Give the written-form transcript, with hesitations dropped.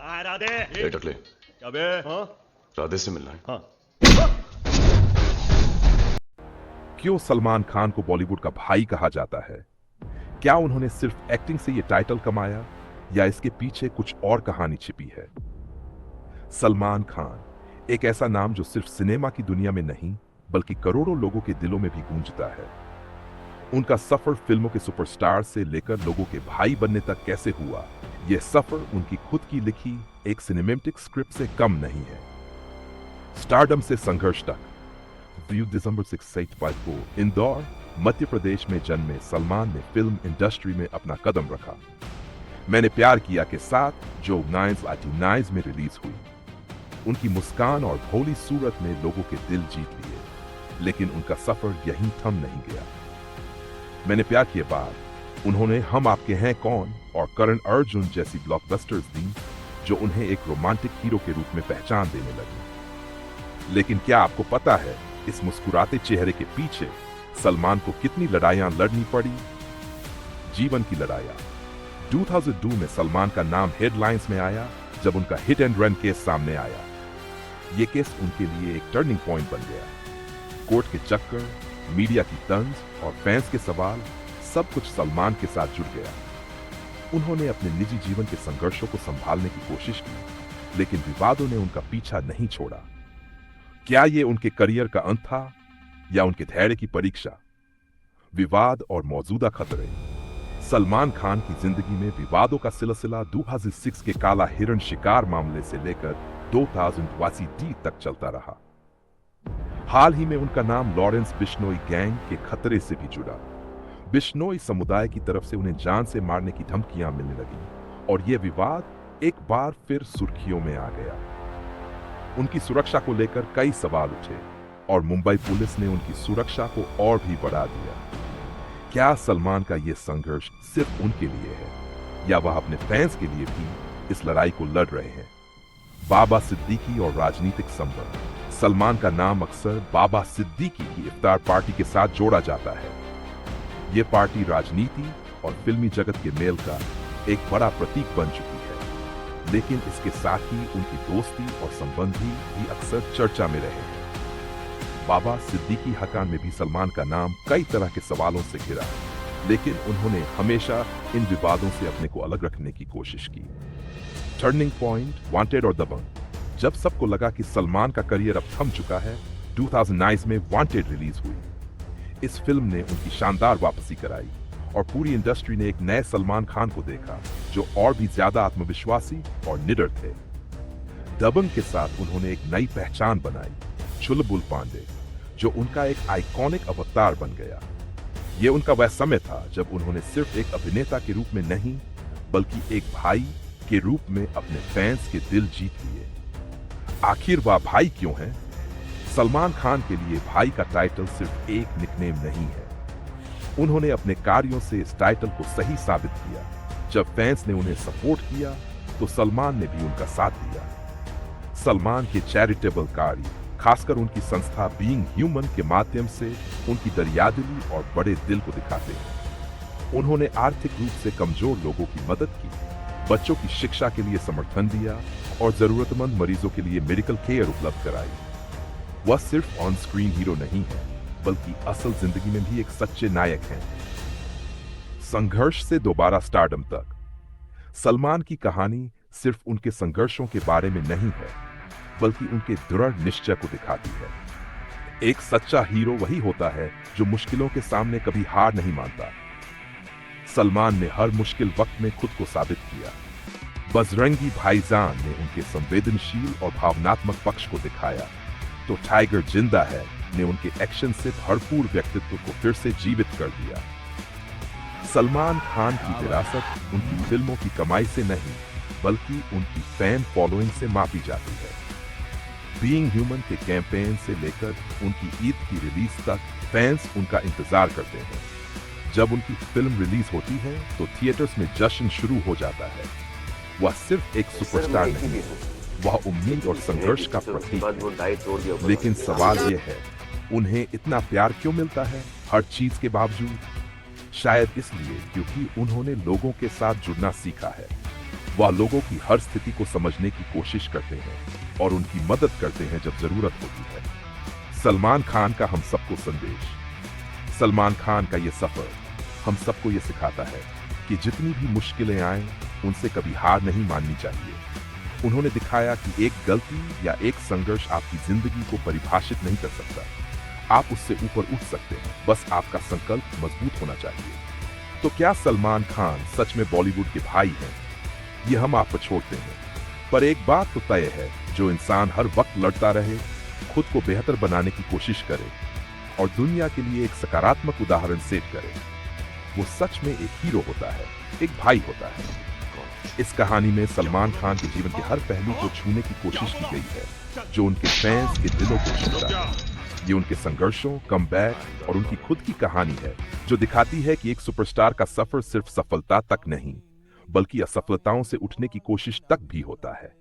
कहाँ है राधे? ले टकले, क्या बे? हाँ? राधे से मिलना है। हाँ। क्यों सलमान खान को बॉलीवुड का भाई कहा जाता है? क्या उन्होंने सिर्फ एक्टिंग से ये टाइटल कमाया या इसके पीछे कुछ और कहानी छिपी है? सलमान खान एक ऐसा नाम जो सिर्फ सिनेमा की दुनिया में नहीं बल्कि करोड़ों लोगों के दिलों में भी गूंजता है। उनका सफर फिल्मों के सुपरस्टार से लेकर लोगों के भाई बनने तक कैसे हुआ, यह सफर उनकी खुद की लिखी एक सिनेमैटिक स्क्रिप्ट से कम नहीं है। स्टारडम से संघर्ष तक। व्यू दिसंबर 6 को इंदौर, मध्य प्रदेश में जन्मे सलमान ने फिल्म इंडस्ट्री में अपना कदम रखा। मैंने प्यार किया के साथ जो 1989 में रिलीज हुई। उनकी मुस्कान और भोली सूरत ने लोगों के दिल जीत लिए, लेकिन उनका सफर यहीं थम नहीं गया। मैंने प्यार किए बाद उन्होंने हम आपके हैं कौन और करण अर्जुन जैसी ब्लॉकबस्टर्स दी, जो उन्हें एक रोमांटिक हीरो के रूप में पहचान देने लगी। लेकिन क्या आपको पता है, इस मुस्कुराते चेहरे के पीछे सलमान को कितनी लड़ाइयां लड़नी पड़ी? जीवन की लड़ाइयां। 2002 में सलमान का नाम हेडलाइंस में आया जब उनका हिट एंड रन केस सामने आया। यह केस उनके लिए एक टर्निंग पॉइंट बन गया। कोर्ट के चक्कर, मीडिया की तंज और फैंस के सवाल, सब कुछ सलमान के साथ जुड़ गया। उन्होंने अपने निजी जीवन के संघर्षों को संभालने की कोशिश की, लेकिन विवादों ने उनका पीछा नहीं छोड़ा। क्या ये उनके करियर का अंत था या उनके धैर्य की परीक्षा? विवाद और मौजूदा खतरे। सलमान खान की जिंदगी में विवादों का सिलसिला 2006 के काला हिरण शिकार मामले से लेकर 2000 तक चलता रहा। हाल ही में उनका नाम लॉरेंस बिश्नोई गैंग के खतरे से भी जुड़ा। बिश्नोई समुदाय की तरफ से उन्हें जान से मारने की धमकियां मिलने लगी और यह विवाद एक बार फिर सुर्खियों में आ गया। उनकी सुरक्षा को लेकर कई सवाल उठे और मुंबई पुलिस ने उनकी सुरक्षा को और भी बढ़ा दिया। क्या सलमान का यह संघर्ष सिर्फ उनके लिए है या वह अपने फैंस के लिए भी इस लड़ाई को लड़ रहे हैं? बाबा सिद्दीकी और राजनीतिक संबंध। सलमान का नाम अक्सर बाबा सिद्दीकी की इफ्तार पार्टी के साथ जोड़ा जाता है। यह पार्टी राजनीति और फिल्मी जगत के मेल का एक बड़ा प्रतीक बन चुकी है, लेकिन इसके साथ ही उनकी दोस्ती और संबंधी भी अक्सर चर्चा में रहे हैं। बाबा सिद्दीकी हकान में भी सलमान का नाम कई तरह के सवालों से घिरा, लेकिन उन्होंने हमेशा इन विवादों से अपने को अलग रखने की कोशिश की। टर्निंग पॉइंट, वांटेड और दबंग। जब सबको लगा कि सलमान का करियर अब थम चुका है, 2009 में वांटेड रिलीज हुई। इस फिल्म ने उनकी शानदार वापसी कराई और पूरी इंडस्ट्री ने एक नए सलमान खान को देखा, जो और भी ज्यादा आत्मविश्वासी और निडर थे। दबंग के साथ उन्होंने एक नई पहचान बनाई, चुलबुल पांडे, जो उनका एक आइकॉनिक अवतार बन गया। यह उनका वह समय था जब उन्होंने सिर्फ एक अभिनेता के रूप में नहीं, बल्कि एक भाई के रूप में अपने फैंस के दिल जीत लिए। आखिर वह भाई क्यों है? सलमान खान के लिए भाई का टाइटल सिर्फ एक निकनेम नहीं है। उन्होंने अपने कार्यों से इस टाइटल को सही साबित किया। जब फैंस ने उन्हें सपोर्ट किया तो सलमान ने भी उनका साथ दिया। सलमान के चैरिटेबल कार्य, खासकर उनकी संस्था बीइंग ह्यूमन के माध्यम से उनकी दरियादिली और बड़े दिल को दिखाते हैं। उन्होंने आर्थिक रूप से कमजोर लोगों की मदद की, बच्चों की शिक्षा के लिए समर्थन दिया और जरूरतमंद मरीजों के लिए मेडिकल केयर उपलब्ध कराई। वह सिर्फ ऑन स्क्रीन हीरो नहीं है, बल्कि असल जिंदगी में भी एक सच्चे नायक हैं। संघर्ष से दोबारा स्टारडम तक। सलमान की कहानी सिर्फ उनके संघर्षों के बारे में नहीं है, बल्कि उनके दृढ़ निश्चय को दिखाती है। एक सच्चा हीरो वही होता है जो मुश्किलों के सामने कभी हार नहीं मानता। सलमान ने हर मुश्किल वक्त में खुद को साबित किया। बजरंगी भाईजान ने उनके संवेदनशील और भावनात्मक पक्ष को दिखाया, तो टाइगर जिंदा है ने उनके एक्शन से भरपूर व्यक्तित्व को फिर से जीवित कर दिया। सलमान खान की विरासत उनकी फिल्मों की कमाई से नहीं, बल्कि उनकी फैन फॉलोइंग से मापी जाती है। बीइंग ह्यूमन के कैंपेन से लेकर उनकी ईद की रिलीज तक फैंस उनका इंतजार करते हैं। जब उनकी फिल्म रिलीज होती है तो थिएटर्स में जश्न शुरू हो जाता है। वह सिर्फ एक सुपरस्टार नहीं, वह उम्मीद और संघर्ष का प्रतीक है। लेकिन सवाल यह है, उन्हें इतना प्यार क्यों मिलता है हर चीज के बावजूद? शायद इसलिए क्योंकि उन्होंने लोगों के साथ जुड़ना सीखा है। वह लोगों की हर स्थिति को समझने की कोशिश करते हैं और उनकी मदद करते हैं जब जरूरत होती है। सलमान खान का हम सबको संदेश। सलमान खान का यह सफर हम सबको यह सिखाता है कि जितनी भी मुश्किलें आए उनसे कभी हार नहीं माननी चाहिए। उन्होंने दिखाया कि एक गलती या एक संघर्ष आपकी जिंदगी को परिभाषित नहीं कर सकता। आप उससे ऊपर उठ सकते हैं, बस आपका संकल्प मजबूत होना चाहिए। तो क्या सलमान खान सच में बॉलीवुड के भाई हैं? ये हम आप पर छोड़ते हैं, पर एक बात तो तय है, जो इंसान हर वक्त लड़ता रहे, खुद को बेहतर बनाने की कोशिश करे और दुनिया के लिए एक सकारात्मक उदाहरण सेट करे, वो सच में एक हीरो होता है, एक भाई होता है। इस कहानी में सलमान खान के जीवन के हर पहलू को छूने की कोशिश की गई है, जो उनके फैंस के दिलों को छूता है। ये उनके संघर्षों, कमबैक और उनकी खुद की कहानी है, जो दिखाती है कि एक सुपरस्टार का सफर सिर्फ सफलता तक नहीं, बल्कि असफलताओं से उठने की कोशिश तक भी होता है।